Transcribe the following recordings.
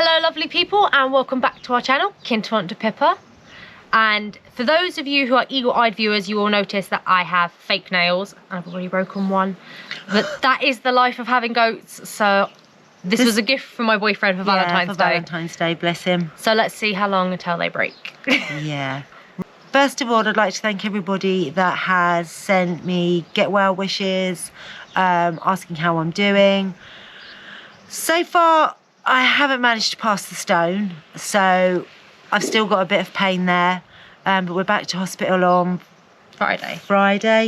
Hello lovely people and welcome back to our channel, Quinta, Fonte, Pipa. And for those of you who are eagle-eyed viewers, you will notice that I have fake nails. I've already broken one. But that is the life of having goats. So this was a gift from my boyfriend for Valentine's Day. Valentine's Day, bless him. So let's see how long until they break. Yeah. First of all, I'd like to thank everybody that has sent me get well wishes, asking how I'm doing. So far, I haven't managed to pass the stone, so I've still got a bit of pain there, but we're back to hospital on Friday.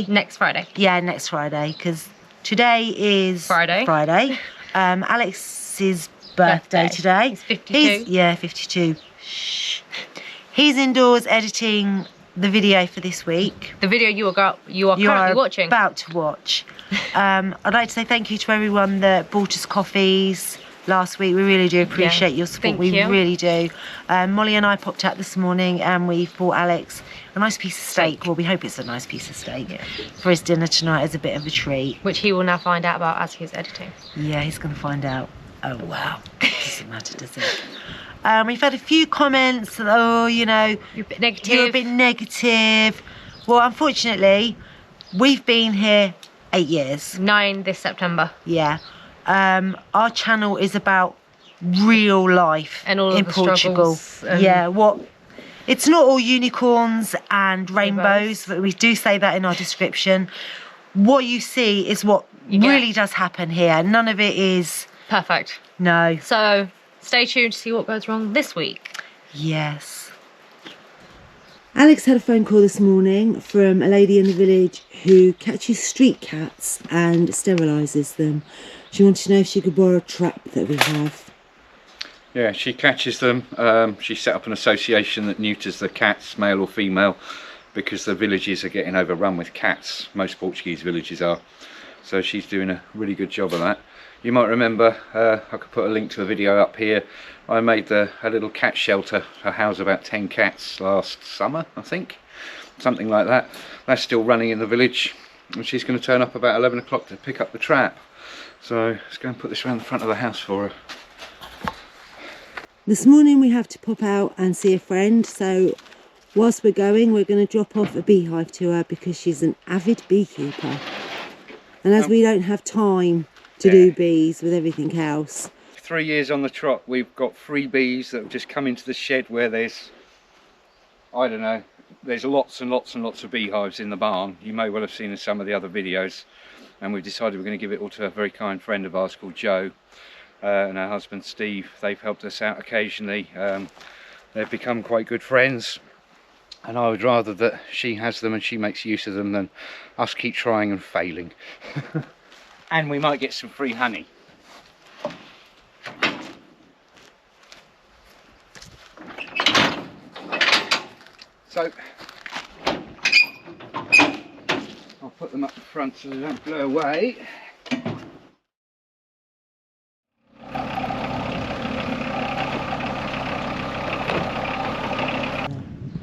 Next Friday. Yeah, next Friday, because today is Friday. Alex's birthday today. He's 52. Yeah, 52. Shh. He's indoors editing the video for this week. The video you are currently watching. About to watch. I'd like to say thank you to everyone that bought us coffees last week. We really do appreciate your support. We really do. Molly and I popped out this morning and we bought Alex a nice piece of steak. Well, we hope it's a nice piece of steak for his dinner tonight as a bit of a treat. Which he will now find out about as he's editing. Yeah, he's going to find out. Oh, wow. Doesn't matter, does it? We've had a few comments that, oh, you know, you're a bit negative. You're a bit negative. Well, unfortunately, we've been here 8 years. 9 this September. Yeah. Our channel is about real life and all in of Portugal. Yeah, it's not all unicorns and rainbows, but we do say that in our description. What you see is what really does happen here. None of it is perfect. No. So stay tuned to see what goes wrong this week. Yes. Alex had a phone call this morning from a lady in the village who catches street cats and sterilises them. She wanted to know if she could borrow a trap that we have. Yeah, she catches them. She set up an association that neuters the cats, male or female, because the villages are getting overrun with cats. Most Portuguese villages are. So she's doing a really good job of that. You might remember, I could put a link to a video up here. I made a little cat shelter to house about 10 cats last summer, I think. Something like that. That's still running in the village. And she's going to turn up about 11 o'clock to pick up the trap. So let's go and put this around the front of the house for her. This morning we have to pop out and see a friend. So whilst we're going, we're going to drop off a beehive to her because she's an avid beekeeper. And as we don't have time to do bees with everything else. 3 years on the trot, we've got 3 bees that have just come into the shed where there's, I don't know, there's lots and lots and lots of beehives in the barn. You may well have seen in some of the other videos. And we've decided we're going to give it all to a very kind friend of ours called Joe and her husband Steve. They've helped us out occasionally. They've become quite good friends. And I would rather that she has them and she makes use of them than us keep trying and failing. And we might get some free honey. So I'll put them up the front so they don't blow away.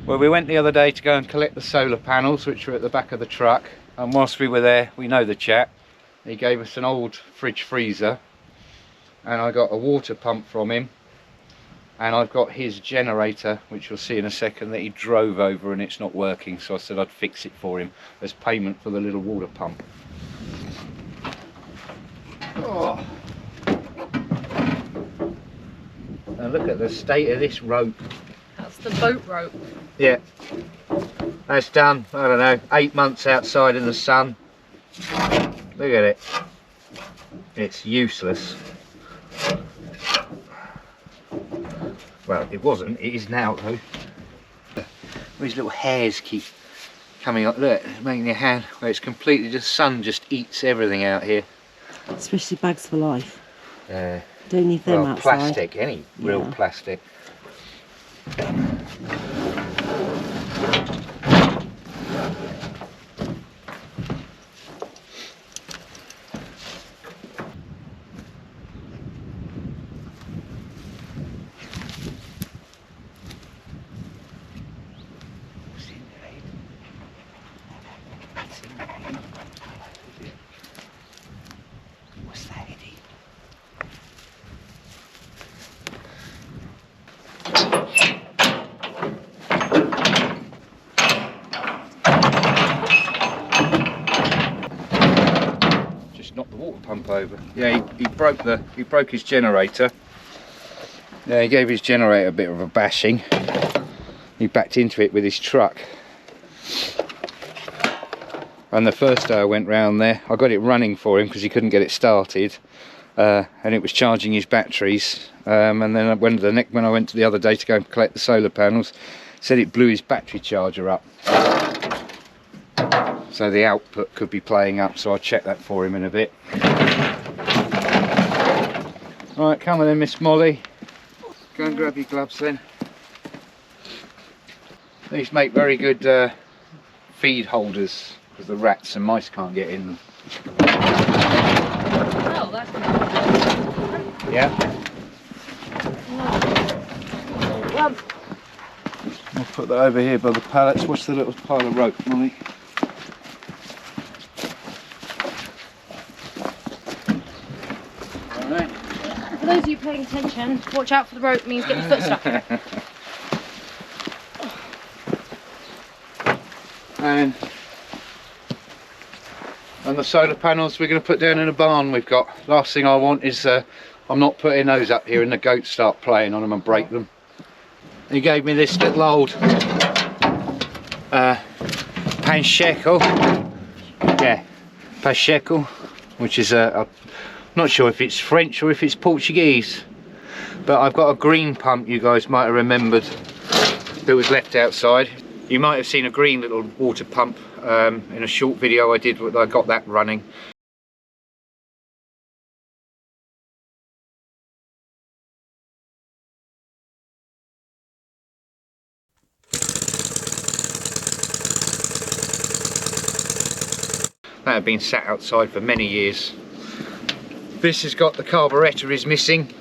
Well, we went the other day to go and collect the solar panels which were at the back of the truck, and whilst we were there, we know the chap. He gave us an old fridge freezer and I got a water pump from him, and I've got his generator which you'll see in a second that he drove over and it's not working, so I said I'd fix it for him as payment for the little water pump. Oh. Now look at the state of this rope. That's the boat rope. Yeah, that's done, I don't know, 8 months outside in the sun. Look at it, it's useless. Well, it wasn't, it is now though. These little hairs keep coming up, look, making your hand where it's completely, the sun just eats everything out here. Especially bags for life. Don't need them outside. Plastic, any real plastic. pump over. Yeah, he broke his generator. Yeah, he gave his generator a bit of a bashing. He backed into it with his truck. And the first day I went round there, I got it running for him because he couldn't get it started, and it was charging his batteries. And then when I went to the other day to go and collect the solar panels, said it blew his battery charger up. So the output could be playing up, so I'll check that for him in a bit. Right, come on then, Miss Molly. Go and grab your gloves then. These make very good feed holders because the rats and mice can't get in them. Oh, that's good. Yeah? Well, I'll put that over here by the pallets. What's the little pile of rope, Molly? Alright. for those of you paying attention, watch out for the rope, means get your foot stuck in it. And the solar panels we're going to put down in a barn we've got. Last thing I want is I'm not putting those up here and the goats start playing on them and break them. He gave me this little old panshekel, yeah, panshekel, which is I'm not sure if it's French or if it's Portuguese, but I've got a green pump you guys might have remembered that was left outside. You might have seen a green little water pump in a short video I did. I got that running. That had been sat outside for many years. This has got the carburettor is missing.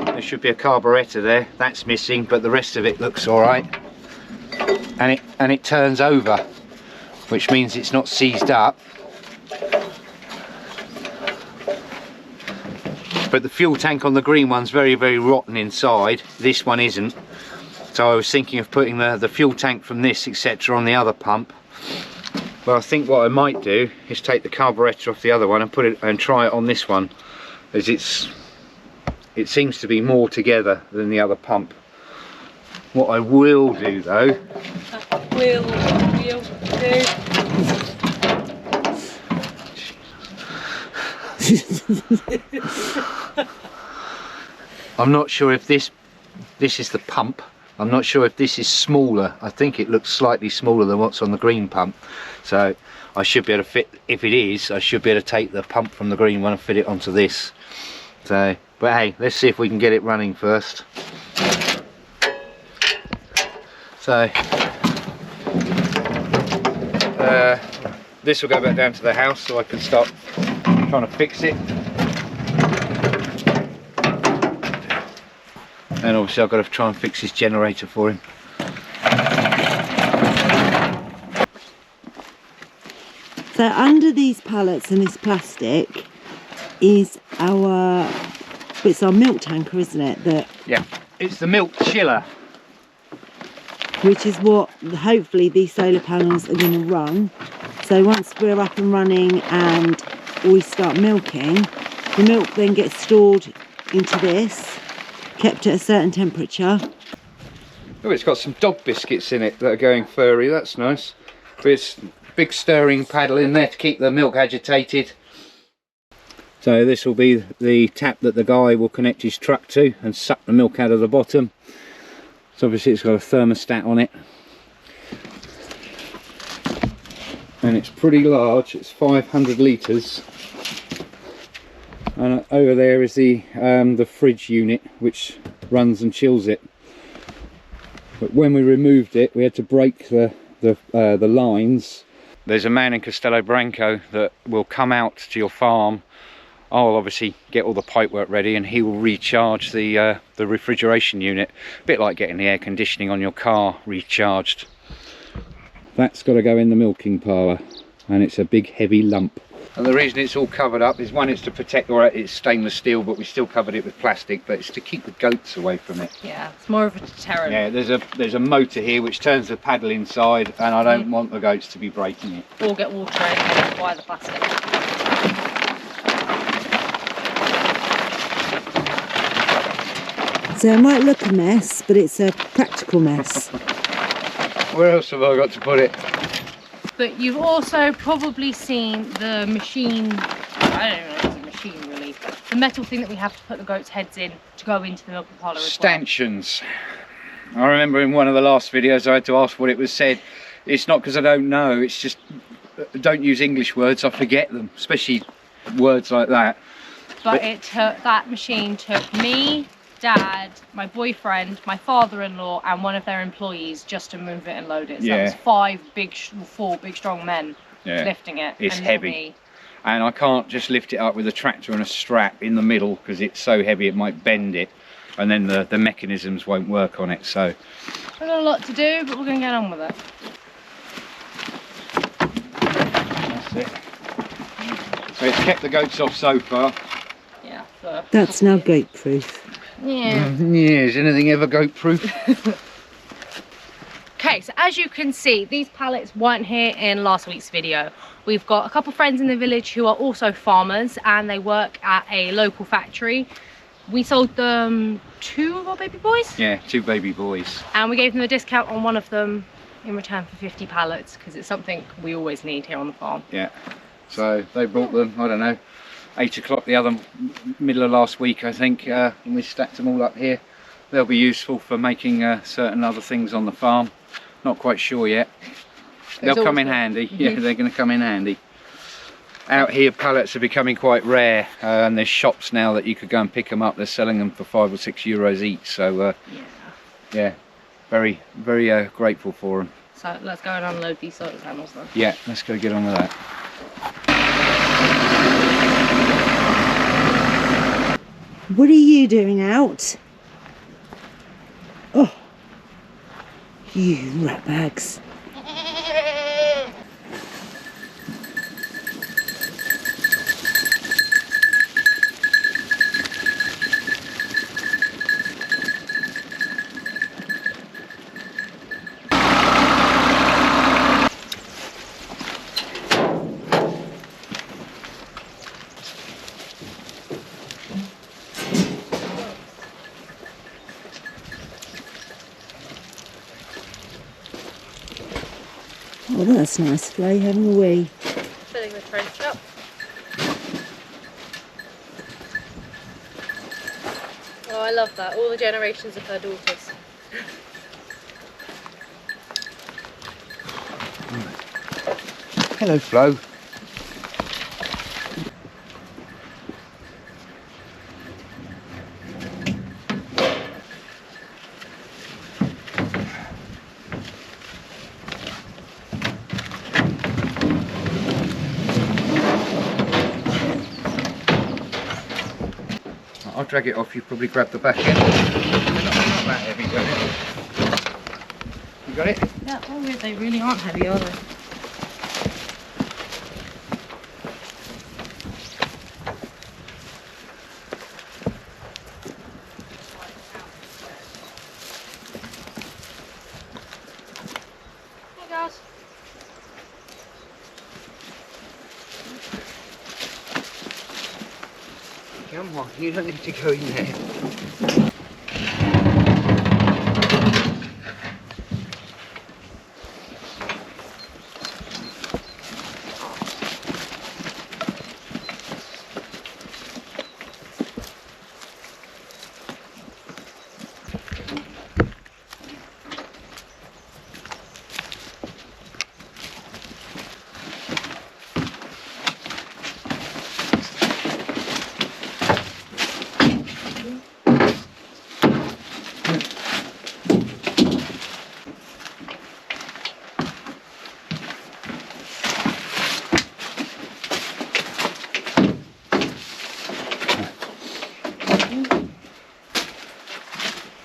There should be a carburettor there, that's missing, but the rest of it looks alright. And it turns over, which means it's not seized up. But the fuel tank on the green one's very, very rotten inside. This one isn't. So I was thinking of putting the fuel tank from this, etc., on the other pump. But I think what I might do is take the carburettor off the other one and put it and try it on this one, as it seems to be more together than the other pump. What I will do though, I'm not sure if this is the pump. I'm not sure if this is smaller. I think it looks slightly smaller than what's on the green pump. So I should be able to fit, if it is, I should be able to take the pump from the green one and fit it onto this. So, but hey, let's see if we can get it running first. So, this will go back down to the house so I can start trying to fix it. And obviously I've got to try and fix his generator for him. So under these pallets and this plastic is it's our milk tanker, isn't it? Yeah, it's the milk chiller. Which is what hopefully these solar panels are going to run. So once we're up and running and we start milking, the milk then gets stored into this, kept at a certain temperature. Oh, it's got some dog biscuits in it that are going furry, that's nice. There's a big stirring paddle in there to keep the milk agitated. So this will be the tap that the guy will connect his truck to and suck the milk out of the bottom. So obviously it's got a thermostat on it. And it's pretty large, it's 500 litres. And over there is the fridge unit which runs and chills it. But when we removed it, we had to break the lines. There's a man in Castelo Branco that will come out to your farm. I'll obviously get all the pipework ready and he will recharge the refrigeration unit. A bit like getting the air conditioning on your car recharged. That's got to go in the milking parlour and it's a big heavy lump. And the reason it's all covered up is, one, it's to protect, or it's stainless steel, but we still covered it with plastic, but it's to keep the goats away from it. Yeah, it's more of a deterrent. Yeah, there's a motor here which turns the paddle inside, and I don't want the goats to be breaking it. Or get water in, that's why the plastic. So it might look a mess, but it's a practical mess. Where else have I got to put it? But you've also probably seen the machine, I don't even know if it's a machine really, the metal thing that we have to put the goats' heads in to go into the milking parlour as well. Stanchions. I remember in one of the last videos I had to ask what it was said. It's not because I don't know, it's just, don't use English words, I forget them, especially words like that. But it took, that machine took me, Dad, my boyfriend, my father-in-law and one of their employees just to move it and load it. So Yeah. that was four big strong men lifting it. It's and heavy. me. And I can't just lift it up with a tractor and a strap in the middle because it's so heavy it might bend it, and then the mechanisms won't work on it. So We've got a lot to do, but we're going to get on with it. that's it. So it's kept the goats off so far. Yeah. That's now goat proof. Yeah. Yeah, is anything ever goat proof? Okay, so as you can see, these pallets weren't here in last week's video. We've got a couple friends in the village who are also farmers and they work at a local factory. We sold them 2 of our baby boys. Yeah, 2 baby boys. And we gave them a discount on one of them in return for 50 pallets because it's something we always need here on the farm. Yeah. So they brought them, I don't know, 8 o'clock the other middle of last week, I think, and we stacked them all up here. They'll be useful for making certain other things on the farm. Not quite sure yet. They'll come in handy. Yeah, they're going to come in handy. Out here, pallets are becoming quite rare, and there's shops now that you could go and pick them up. They're selling them for €5 or €6 each. So yeah, very, very grateful for them. So let's go and unload these solar panels then. Yeah, let's go get on with that. What are you doing out? Oh, you ratbags. Oh, that's nice, Flo, having a wee. Filling the trench up. Oh, I love that. All the generations of her daughters. Hello, Flo. I'll drag it off, you probably grab the back end. They're not that heavy, don't they? You got it? Yeah, oh, they really aren't heavy, are they? Hey guys. Come on, you don't need to go in there.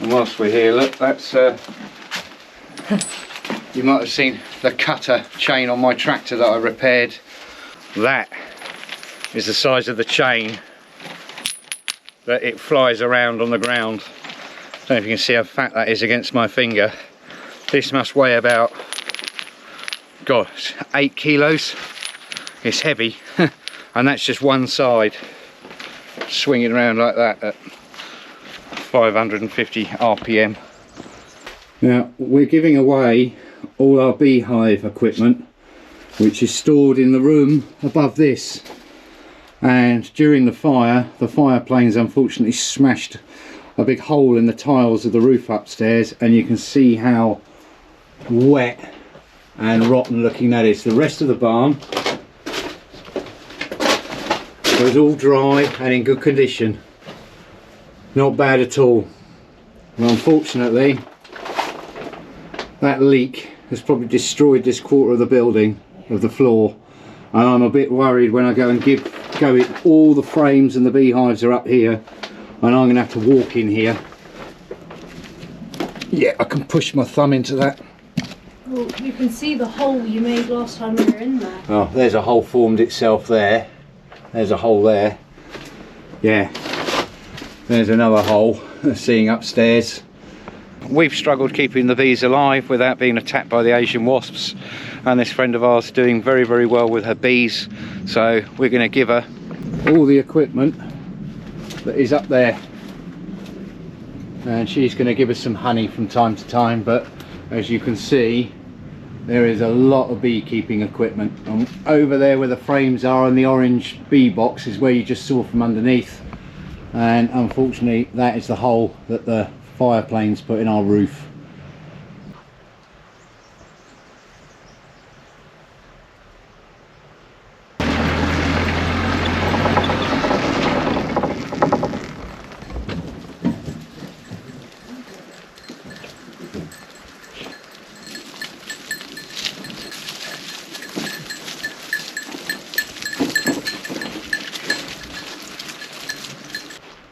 And whilst we're here, look, that's you might have seen the cutter chain on my tractor that I repaired. That is the size of the chain that it flies around on the ground. I don't know if you can see how fat that is against my finger. This must weigh about, God, 8 kilos. It's heavy. And that's just one side, swinging around like that at 550 RPM. Now we're giving away all our beehive equipment, which is stored in the room above this, and during the fire planes unfortunately smashed a big hole in the tiles of the roof upstairs, and you can see how wet and rotten looking that is. The rest of the barn was all dry and in good condition, not bad at all. And unfortunately that leak has probably destroyed this quarter of the building, of the floor, and I'm a bit worried when I go and go it. All the frames and the beehives are up here, and I'm going to have to walk in here. Yeah, I can push my thumb into that. Well, you can see the hole you made last time we were in there. Oh, there's a hole formed itself there. There's a hole there. Yeah, there's another hole seeing upstairs. We've struggled keeping the bees alive without being attacked by the Asian wasps, and this friend of ours is doing very, very well with her bees, so we're going to give her all the equipment that is up there, and she's going to give us some honey from time to time. But as you can see, there is a lot of beekeeping equipment, and over there where the frames are and the orange bee box is where you just saw from underneath, and unfortunately that is the hole that the fire planes put in our roof.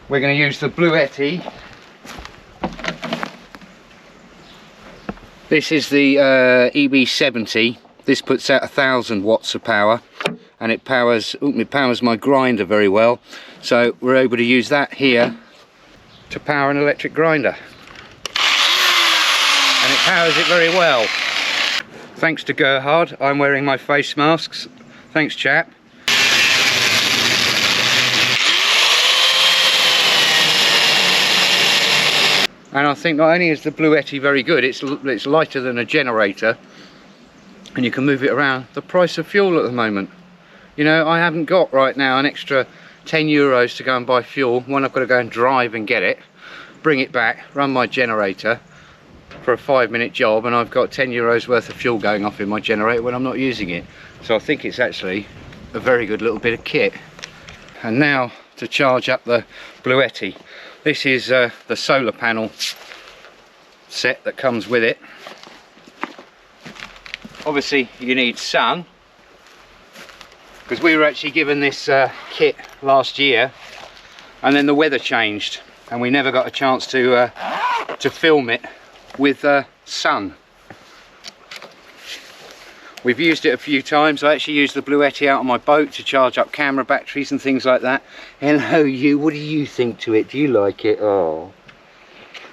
We're going to use the bluetti. This is the EB70. This puts out 1000 watts of power, and it powers my grinder very well. So we're able to use that here to power an electric grinder, and it powers it very well. Thanks to Gerhard, I'm wearing my face masks. Thanks, chap. And I think not only is the bluetti very good, it's lighter than a generator, and you can move it around. The price of fuel at the moment, you know, I haven't got right now an extra 10 euros to go and buy fuel. One, I've got to go and drive and get it, bring it back, run my generator for a 5-minute job, and I've got 10 euros worth of fuel going off in my generator when I'm not using it. So I think it's actually a very good little bit of kit. And now to charge up the bluetti. This is the solar panel set that comes with it. Obviously you need sun, because we were actually given this kit last year, and then the weather changed and we never got a chance to film it with sun. We've used it a few times. I actually used the bluetti out on my boat to charge up camera batteries and things like that. Hello you, what do you think to it? Do you like it? Oh.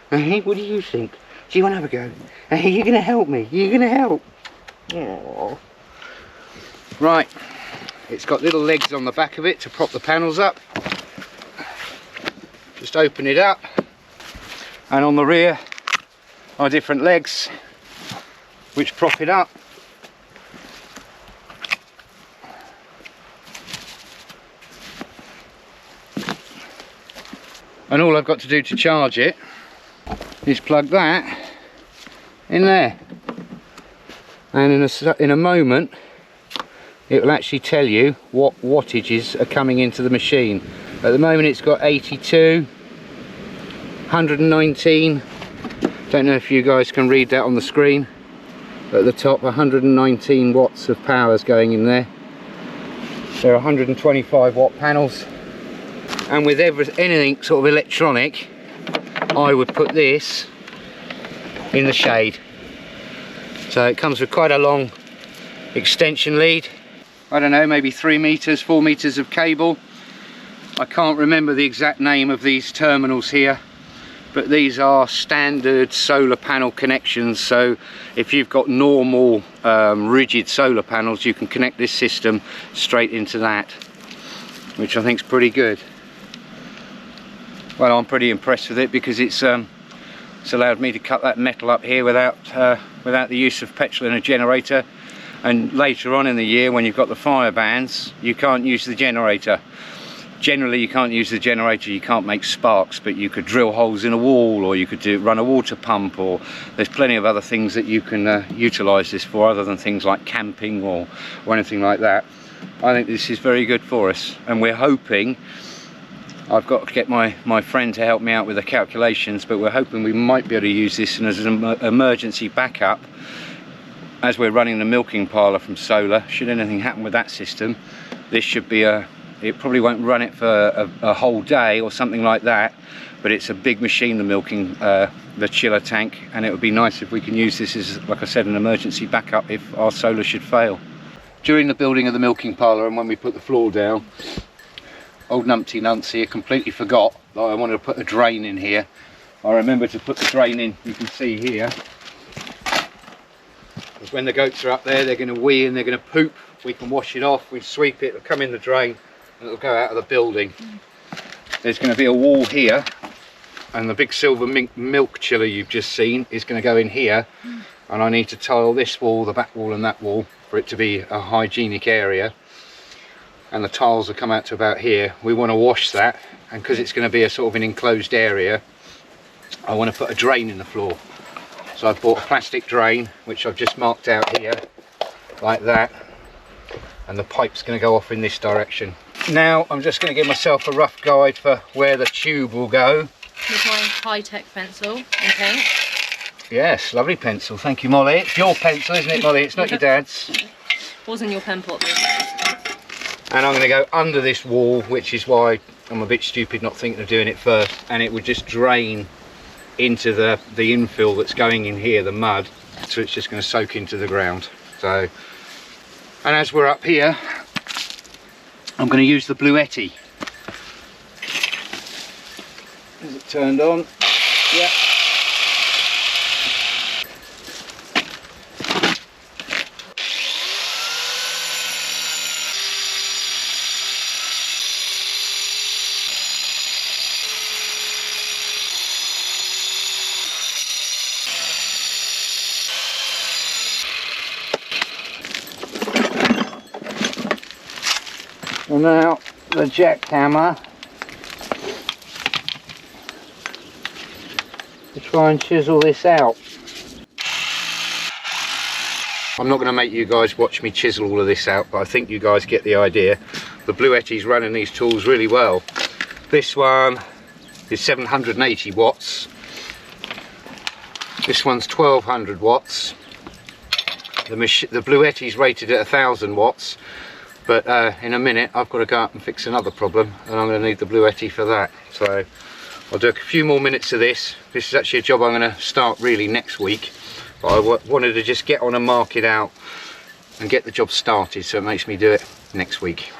Hey, what do you think? Do you want to have a go? Hey, you're going to help me? You're going to help? Oh. Right, it's got little legs on the back of it to prop the panels up. Just open it up, and on the rear are different legs which prop it up. And all I've got to do to charge it is plug that in there, and in a moment it will actually tell you what wattages are coming into the machine. At the moment it's got 82, 119, don't know if you guys can read that on the screen, but at the top 119 watts of power is going in there. There are 125 watt panels. And with anything sort of electronic, I would put this in the shade. So it comes with quite a long extension lead. I don't know, maybe 3 meters, 4 meters of cable. I can't remember the exact name of these terminals here, but these are standard solar panel connections. So if you've got normal rigid solar panels, you can connect this system straight into that, which I think is pretty good. Well, I'm pretty impressed with it because it's allowed me to cut that metal up here without the use of petrol and a generator. And later on in the year, when you've got the fire bans, you can't use the generator. Generally, you can't use the generator, you can't make sparks, but you could drill holes in a wall, or you could run a water pump, or there's plenty of other things that you can utilise this for, other than things like camping or anything like that. I think this is very good for us, and we're hoping, I've got to get my friend to help me out with the calculations, but we're hoping we might be able to use this as an emergency backup as we're running the milking parlour from solar. Should anything happen with that system, this should be it probably won't run it for a whole day or something like that, but it's a big machine, the milking, the chiller tank, and it would be nice if we can use this as, like I said, an emergency backup if our solar should fail. During the building of the milking parlour, and when we put the floor down, old Numpty Nunts here completely forgot that I wanted to put a drain in here. I remember to put the drain in, you can see here, because when the goats are up there, they're going to wee and they're going to poop. We can wash it off, we sweep it, it'll come in the drain, and it'll go out of the building. There's going to be a wall here, and the big silver milk chiller you've just seen is going to go in here, and I need to tile this wall, the back wall and that wall, for it to be a hygienic area. And the tiles will come out to about here. We want to wash that, and because it's going to be a sort of an enclosed area, I want to put a drain in the floor. So I've bought a plastic drain, which I've just marked out here, like that, and the pipe's going to go off in this direction. Now I'm just going to give myself a rough guide for where the tube will go. With my high-tech pencil and paint. Yes, lovely pencil, thank you, Molly. It's your pencil, isn't it, Molly? It's not your dad's. Wasn't your pen pot, And I'm going to go under this wall, which is why I'm a bit stupid not thinking of doing it first, and it would just drain into the infill that's going in here, the mud, so it's just going to soak into the ground. So, and as we're up here, I'm going to use the bluetti. Is it turned on? Yeah. And now the jackhammer to try and chisel this out. I'm not going to make you guys watch me chisel all of this out, but I think you guys get the idea. The bluetti's running these tools really well. This one is 780 watts. This one's 1200 watts. The bluetti's rated at 1000 watts. But in a minute I've got to go up and fix another problem, and I'm going to need the bluetti for that. So I'll do a few more minutes of this. This is actually a job I'm going to start really next week, but I wanted to just get on and mark it out and get the job started, so it makes me do it next week.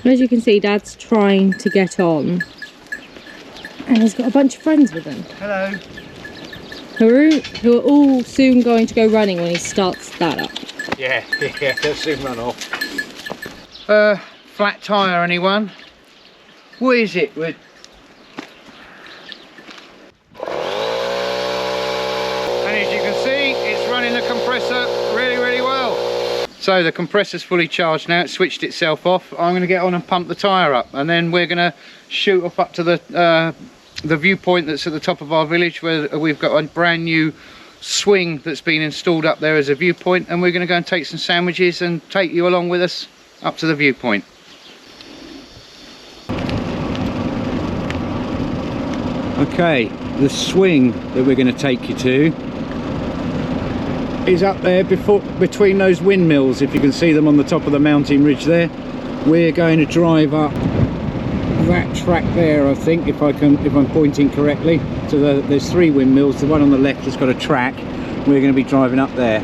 As you can see, Dad's trying to get on, and he's got a bunch of friends with him. Hello. Who are all soon going to go running when he starts that up. Yeah, they'll soon run off. Flat tyre, anyone? What is it? And as you can see, it's running the compressor really, really well. So the compressor's fully charged now, it's switched itself off. I'm going to get on and pump the tyre up, and then we're going to shoot off up to the viewpoint that's at the top of our village, where we've got a brand new swing that's been installed up there as a viewpoint, and we're going to go and take some sandwiches and take you along with us up to the viewpoint. Okay, the swing that we're going to take you to is up there between those windmills. If you can see them on the top of the mountain ridge there, we're going to drive up that track there, I think, if I'm pointing correctly. So there's 3 windmills. The one on the left has got a track. We're going to be driving up there.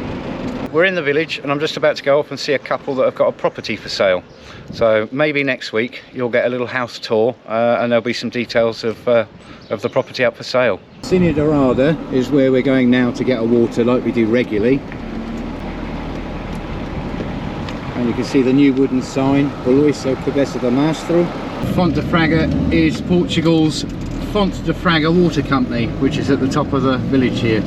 We're in the village, and I'm just about to go off and see a couple that have got a property for sale. So maybe next week you'll get a little house tour, and there'll be some details of the property up for sale. Cine Dorada is where we're going now to get our water, like we do regularly. And you can see the new wooden sign, Poluiso Cabeça de Mastro. Fonte de Fraga is Portugal's Fonte de Fraga water company, which is at the top of the village here.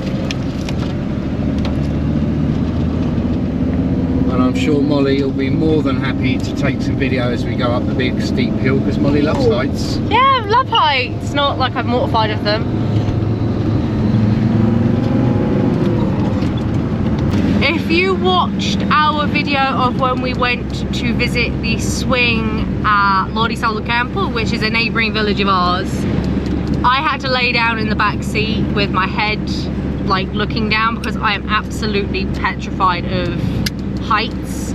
And I'm sure Molly will be more than happy to take some video as we go up the big steep hill, because Molly loves heights. Yeah, I love heights. Not like I'm mortified of them. If you watched our video of when we went to visit the swing at Lourdes do Campo, which is a neighbouring village of ours, I had to lay down in the back seat with my head like looking down, because I am absolutely petrified of heights.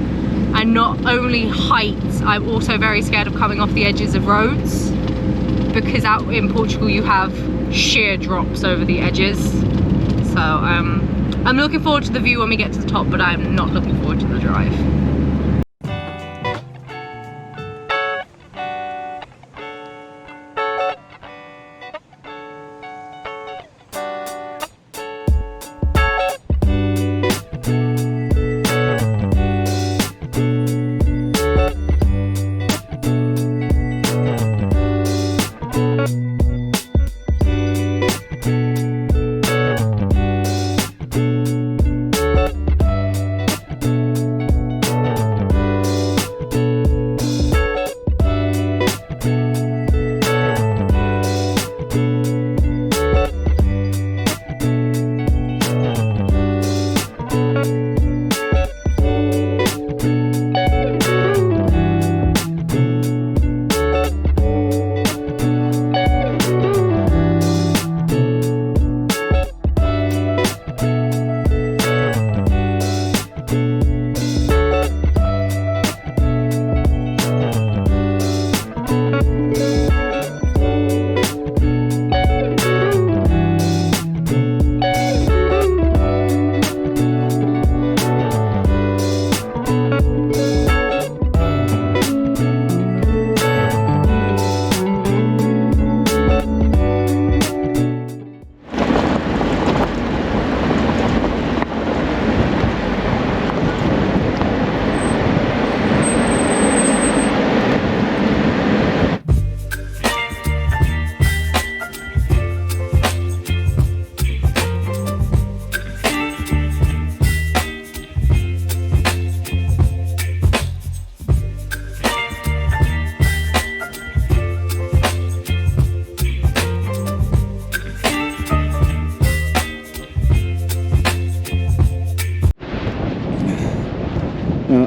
And not only heights, I'm also very scared of coming off the edges of roads, because out in Portugal you have sheer drops over the edges. So I'm looking forward to the view when we get to the top, but I'm not looking forward to the drive.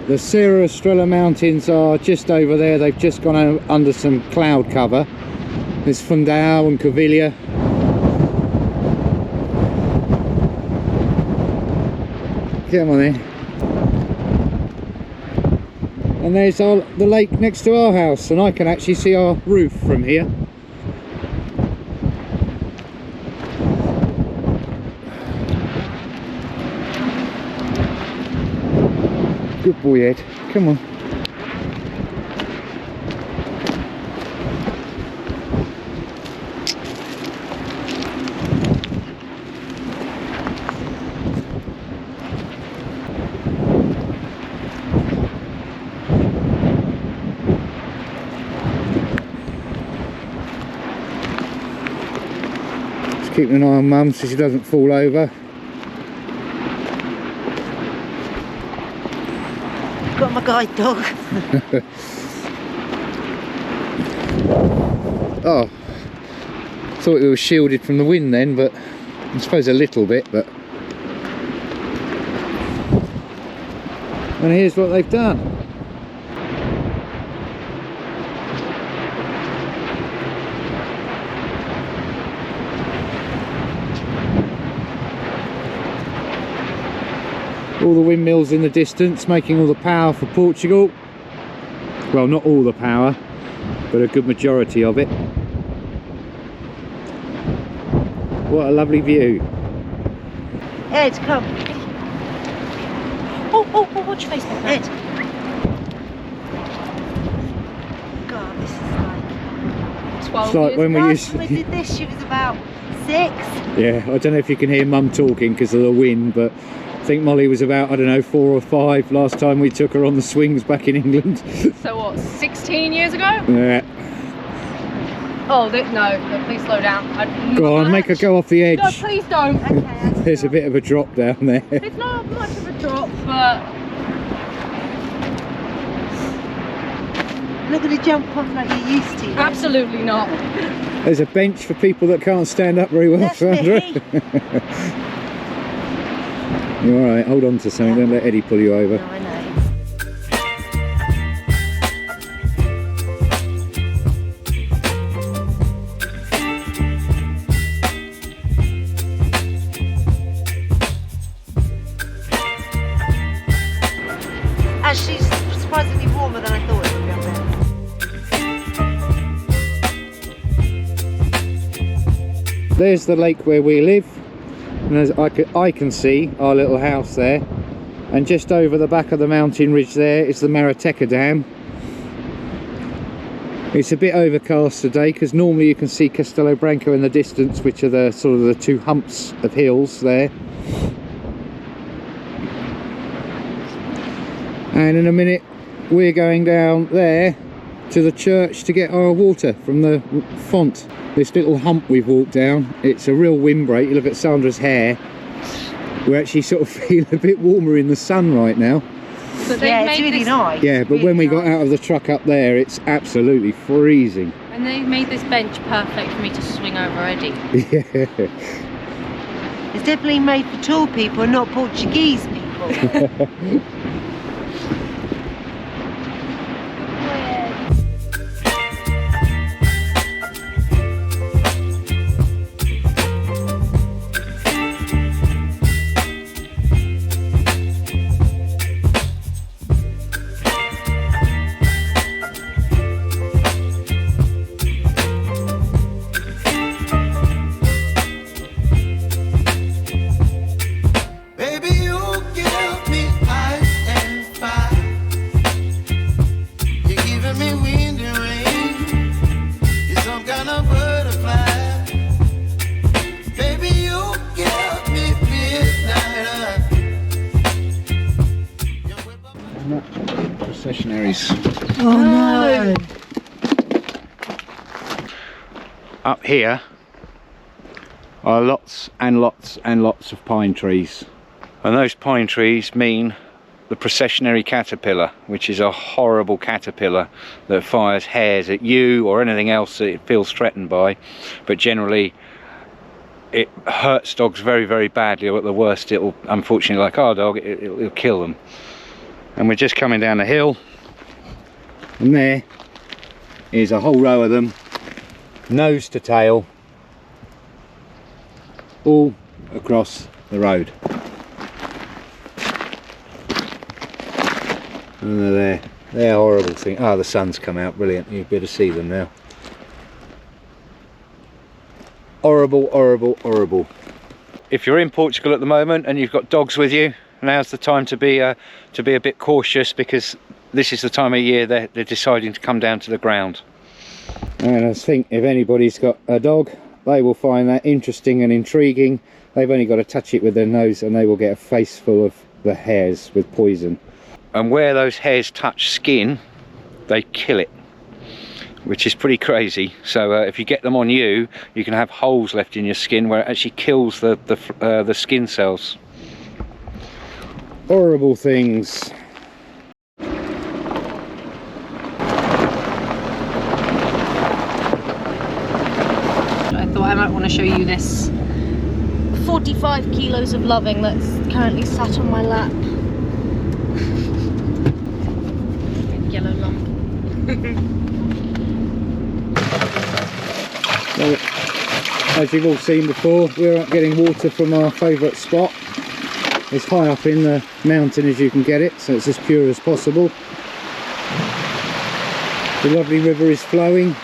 The Serra Estrella Mountains are just over there. They've just gone under some cloud cover. There's Fundão and Covilha. Come on in. And there's the lake next to our house, and I can actually see our roof from here. Good boy, Ed. Come on. Just keeping an eye on Mum so she doesn't fall over. got my guide dog. Oh, thought it was shielded from the wind then, but I suppose a little bit. But and here's what they've done. All the windmills in the distance, making all the power for Portugal. Well, not all the power, but a good majority of it. What a lovely view. Ed, come. Oh, watch your face, Pippa. Ed. God, this is like... 12 It's like years when we ago. used Last time I did this, she was about 6. Yeah, I don't know if you can hear Mum talking because of the wind, but I think Molly was about, I don't know, 4 or 5 last time we took her on the swings back in England. So what, 16 years ago? Yeah. Oh, no, please slow down. Go on, make her go off the edge. No, please don't. Okay, There's a bit of a drop down there. It's not much of a drop, but... I'm not going to jump off like you used to. Absolutely not. There's a bench for people that can't stand up very well, That's Sandra. me. You're alright, hold on to something, don't let Eddie pull you over. No, I know. Actually, it's surprisingly warmer than I thought it would be up there. There's the lake where we live, and as I can see our little house there, and just over the back of the mountain ridge there is the Mariteca Dam. It's a bit overcast today because normally you can see Castelo Branco in the distance, which are the sort of the 2 humps of hills there. And in a minute we're going down there to the church to get our water from the font. This little hump we've walked down, it's a real windbreak. You look at Sandra's hair, we actually sort of feel a bit warmer in the sun right now. But Yeah, it's really nice. Yeah, but Really when we got nice. out of the truck up there, it's absolutely freezing. And they made this bench perfect for me to swing over Eddie. Yeah. It's definitely made for tall people, not Portuguese people. Processionaries. Oh no! Up here are lots and lots and lots of pine trees, and those pine trees mean the processionary caterpillar, which is a horrible caterpillar that fires hairs at you or anything else that it feels threatened by, but generally it hurts dogs very, very badly, or at the worst it'll, unfortunately, like our dog, it'll kill them. And we're just coming down the hill, and there is a whole row of them, nose to tail, all across the road. And they're there. They're horrible things. Ah, the sun's come out, brilliant. You better see them now. Horrible, horrible, horrible. If you're in Portugal at the moment and you've got dogs with you, now's the time to be a bit cautious, because this is the time of year they're deciding to come down to the ground. And I think if anybody's got a dog, they will find that interesting and intriguing. They've only got to touch it with their nose and they will get a face full of the hairs with poison. And where those hairs touch skin, they kill it, which is pretty crazy. So if you get them on you, you can have holes left in your skin where it actually kills the skin cells. Horrible things. to show you this 45 kilos of loving that's currently sat on my lap. Big yellow lump. Well, as you've all seen before, we're up getting water from our favourite spot. It's high up in the mountain as you can get it, so it's as pure as possible. The lovely river is flowing.